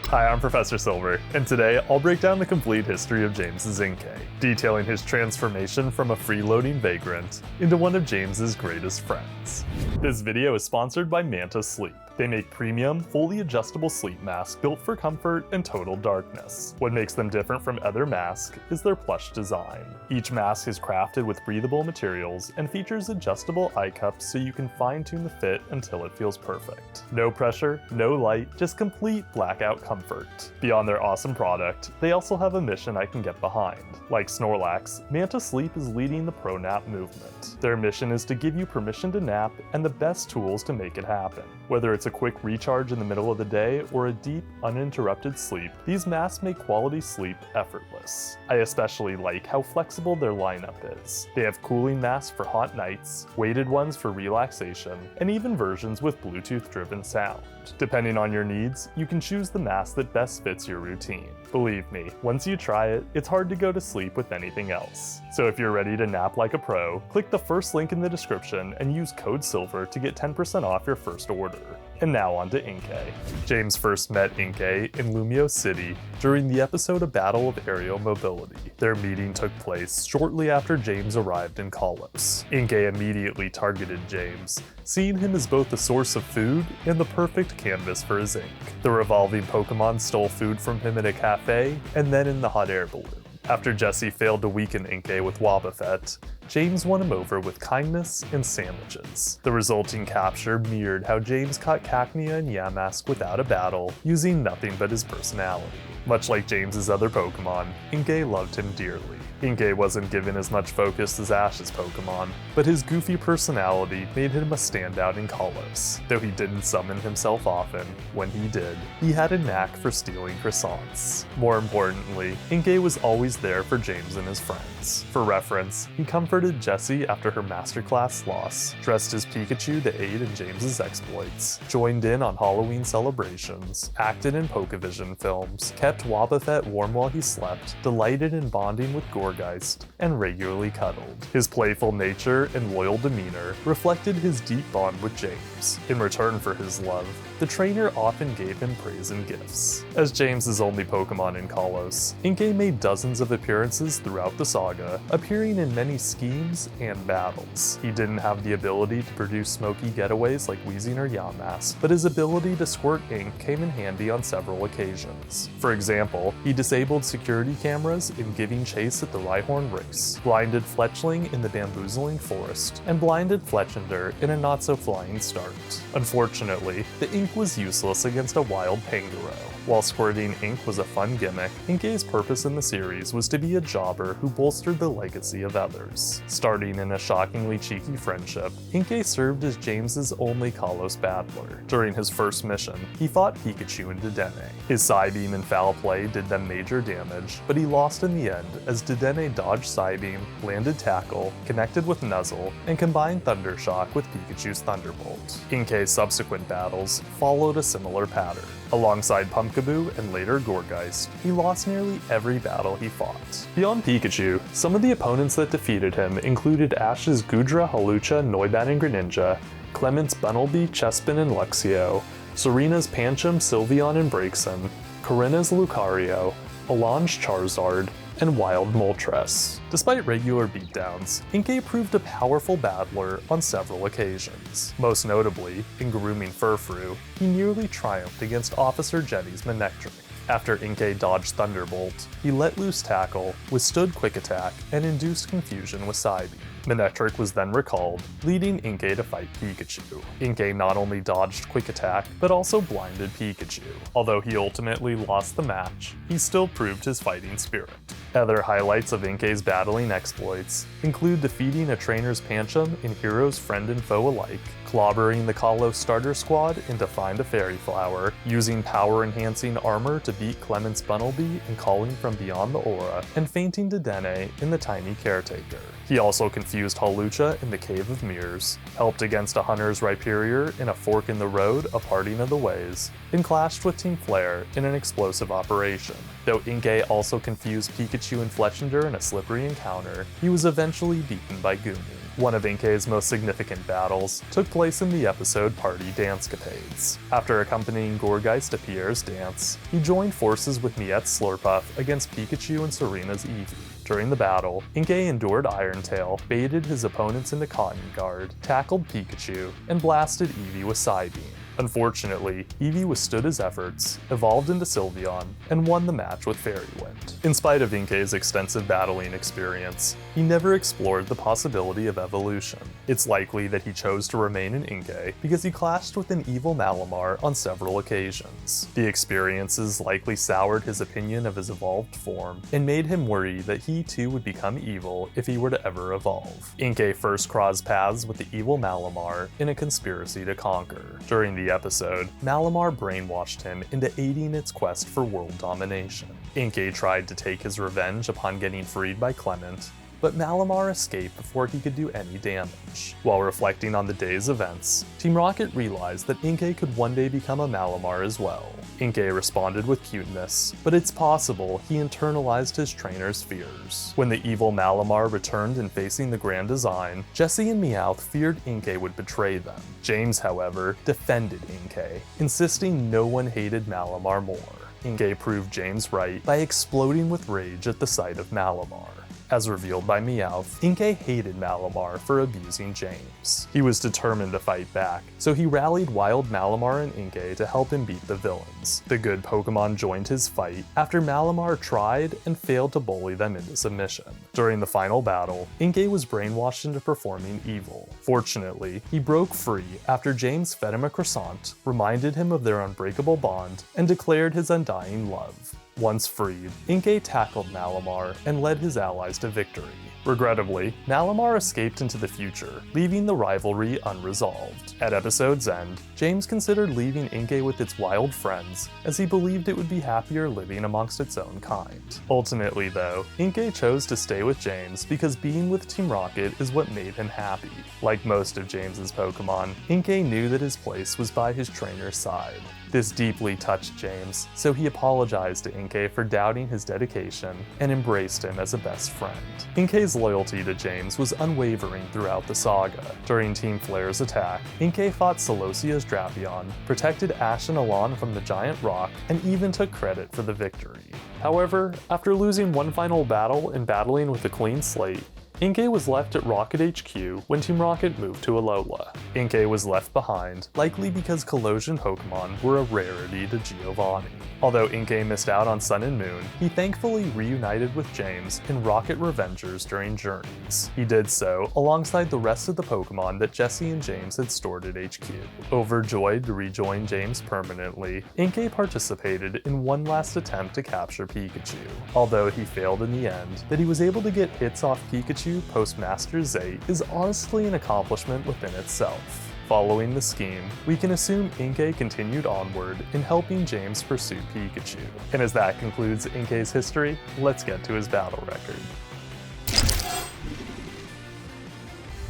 Hi, I'm Professor Silver, and today I'll break down the complete history of James's Inkay, detailing his transformation from a freeloading vagrant into one of James's greatest friends. This video is sponsored by Manta Sleep. They make premium, fully adjustable sleep masks built for comfort and total darkness. What makes them different from other masks is their plush design. Each mask is crafted with breathable materials and features adjustable eye cups so you can fine-tune the fit until it feels perfect. No pressure, no light, just complete blackout comfort. Beyond their awesome product, they also have a mission I can get behind. Like Snorlax, Manta Sleep is leading the pro-nap movement. Their mission is to give you permission to nap and the best tools to make it happen. Whether it's a quick recharge in the middle of the day or a deep, uninterrupted sleep, these masks make quality sleep effortless. I especially like how flexible their lineup is. They have cooling masks for hot nights, weighted ones for relaxation, and even versions with Bluetooth-driven sound. Depending on your needs, you can choose the mask that best fits your routine. Believe me, once you try it, it's hard to go to sleep with anything else. So if you're ready to nap like a pro, click the first link in the description and use code SILVER to get 10% off your first order. And now on to Inkay. James first met Inkay in Lumio City during the episode of Battle of Aerial Mobility. Their meeting took place shortly after James arrived in Kalos. Inkay immediately targeted James, seeing him as both the source of food and the perfect canvas for his ink. The revolving Pokemon stole food from him in a cafe and then in the hot air balloon. After Jesse failed to weaken Inkay with Wobbuffet, James won him over with kindness and sandwiches. The resulting capture mirrored how James caught Cacnea and Yamask without a battle, using nothing but his personality. Much like James's other Pokemon, Inkay loved him dearly. Inkay wasn't given as much focus as Ash's Pokemon, but his goofy personality made him a standout in Kalos. Though he didn't summon himself often, when he did, he had a knack for stealing croissants. More importantly, Inkay was always there for James and his friends. For reference, he comforted Jessie after her masterclass loss, dressed as Pikachu to aid in James's exploits, joined in on Halloween celebrations, acted in Pokevision films, kept Wobbuffet warm while he slept, delighted in bonding with Gorgeist, and regularly cuddled. His playful nature and loyal demeanor reflected his deep bond with James. In return for his love, the trainer often gave him praise and gifts. As James's only Pokemon in Kalos, Inkay made dozens of appearances throughout the saga, appearing in many schemes and battles. He didn't have the ability to produce smoky getaways like Weezing or Yamask, but his ability to squirt ink came in handy on several occasions. For example, he disabled security cameras in giving chase at the Rhyhorn race, blinded Fletchling in the Bamboozling Forest, and blinded Fletchinder in a not-so-flying start. Unfortunately, the ink was useless against a wild Pangoro. While squirting ink was a fun gimmick, Inkay's purpose in the series was to be a jobber who bolstered the legacy of others. Starting in a shockingly cheeky friendship, Inkay served as James's only Kalos battler. During his first mission, he fought Pikachu and Dedenne. His Psybeam and Foul Play did them major damage, but he lost in the end as Dedenne dodged Psybeam, landed Tackle, connected with Nuzzle, and combined Thundershock with Pikachu's Thunderbolt. Inkay's subsequent battles followed a similar pattern. Alongside Pumpkaboo and later Gorgeist, he lost nearly every battle he fought. Beyond Pikachu, some of the opponents that defeated him included Ash's Goodra, Hawlucha, Noibat, and Greninja, Clement's Bunnelby, Chespin, and Luxio, Serena's Pancham, Sylveon, and Braixen, Corinna's Lucario, Alon's Charizard, and Wild Moltres. Despite regular beatdowns, Inkay proved a powerful battler on several occasions. Most notably, in grooming Furfrou, he nearly triumphed against Officer Jenny's Manectric. After Inkay dodged Thunderbolt, he let loose Tackle, withstood Quick Attack, and induced confusion with Psybeam. Manectric was then recalled, leading Inkay to fight Pikachu. Inkay not only dodged Quick Attack, but also blinded Pikachu. Although he ultimately lost the match, he still proved his fighting spirit. Other highlights of Inkay's battling exploits include defeating a trainer's Pancham in Heroes Friend and Foe alike, clobbering the Kalos starter squad into Find a Fairy Flower, using power-enhancing armor to beat Clement's Bunnelby and calling from beyond the aura, and fainting Dedenne in the Tiny Caretaker. He also confused Hawlucha in the Cave of Mirrors, helped against a Hunter's Rhyperior in a Fork in the Road, A Parting of the Ways, and clashed with Team Flare in an explosive operation. Though Inkay also confused Pikachu and Fletchinder in a slippery encounter, he was eventually beaten by Goomy. One of Inkay's most significant battles took place in the episode Party Dancecapades. After accompanying Gourgeist to Pierre's dance, he joined forces with Miette's Slurpuff against Pikachu and Serena's Eevee. During the battle, Inkay endured Iron Tail, baited his opponents into Cotton Guard, tackled Pikachu, and blasted Eevee with Psybeam. Unfortunately, Eevee withstood his efforts, evolved into Sylveon, and won the match with Fairy Wind. In spite of Inkay's extensive battling experience, he never explored the possibility of evolution. It's likely that he chose to remain in Inkay because he clashed with an evil Malamar on several occasions. The experiences likely soured his opinion of his evolved form and made him worry that he too would become evil if he were to ever evolve. Inkay first crossed paths with the evil Malamar in a conspiracy to conquer. During the episode, Malamar brainwashed him into aiding its quest for world domination. Inkay tried to take his revenge upon getting freed by Clement, but Malamar escaped before he could do any damage. While reflecting on the day's events, Team Rocket realized that Inkay could one day become a Malamar as well. Inkay responded with cuteness, but it's possible he internalized his trainer's fears. When the evil Malamar returned in facing the Grand Design, Jessie and Meowth feared Inkay would betray them. James, however, defended Inkay, insisting no one hated Malamar more. Inkay proved James right by exploding with rage at the sight of Malamar. As revealed by Meowth, Inkay hated Malamar for abusing James. He was determined to fight back, so he rallied Wild Malamar and Inkay to help him beat the villains. The good Pokemon joined his fight after Malamar tried and failed to bully them into submission. During the final battle, Inkay was brainwashed into performing evil. Fortunately, he broke free after James fed him a croissant, reminded him of their unbreakable bond, and declared his undying love. Once freed, Inkay tackled Malamar and led his allies to victory. Regrettably, Malamar escaped into the future, leaving the rivalry unresolved. At episode's end, James considered leaving Inkay with its wild friends, as he believed it would be happier living amongst its own kind. Ultimately though, Inkay chose to stay with James because being with Team Rocket is what made him happy. Like most of James's Pokemon, Inkay knew that his place was by his trainer's side. This deeply touched James, so he apologized to Inkay for doubting his dedication and embraced him as a best friend. Inkay's loyalty to James was unwavering throughout the saga. During Team Flare's attack, Inkay fought Celosia's Drapion, protected Ash and Alon from the giant rock, and even took credit for the victory. However, after losing one final battle and battling with a clean slate, Inkay was left at Rocket HQ when Team Rocket moved to Alola. Inkay was left behind, likely because Colosian Pokemon were a rarity to Giovanni. Although Inkay missed out on Sun and Moon, he thankfully reunited with James in Rocket Revengers during Journeys. He did so alongside the rest of the Pokemon that Jessie and James had stored at HQ. Overjoyed to rejoin James permanently, Inkay participated in one last attempt to capture Pikachu. Although he failed in the end, that he was able to get hits off Pikachu post Master Z is honestly an accomplishment within itself. Following the scheme, we can assume Inkay continued onward in helping James pursue Pikachu. And as that concludes Inkay's history, let's get to his battle record.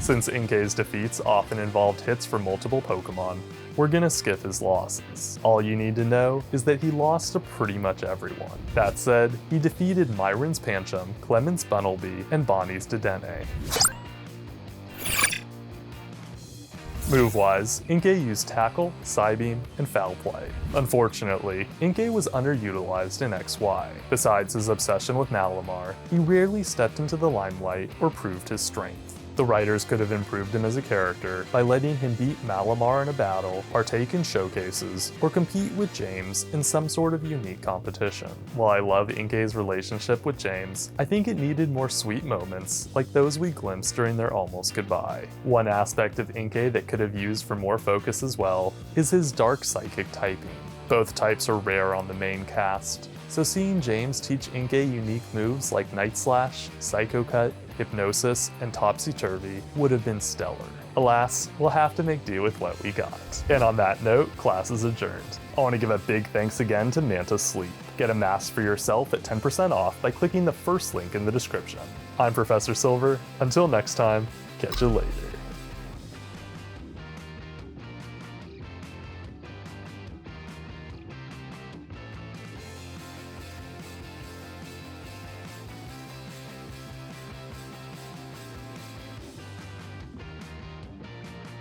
Since Inkay's defeats often involved hits for multiple Pokemon, we're gonna skip his losses. All you need to know is that he lost to pretty much everyone. That said, he defeated Myron's Pancham, Clement's Bunnelby, and Bonnie's Dedenne. Move-wise, Inkay used Tackle, Psybeam, and Foul Play. Unfortunately, Inkay was underutilized in XY. Besides his obsession with Malamar, he rarely stepped into the limelight or proved his strength. The writers could have improved him as a character by letting him beat Malamar in a battle, partake in showcases, or compete with James in some sort of unique competition. While I love Inkay's relationship with James, I think it needed more sweet moments like those we glimpsed during their almost goodbye. One aspect of Inkay that could have used for more focus as well is his Dark Psychic typing. Both types are rare on the main cast, so seeing James teach Inkay unique moves like Night Slash, Psycho Cut, Hypnosis, and Topsy-Turvy would have been stellar. Alas, we'll have to make do with what we got. And on that note, class is adjourned. I want to give a big thanks again to Manta Sleep. Get a mask for yourself at 10% off by clicking the first link in the description. I'm Professor Silver. Until next time, catch you later.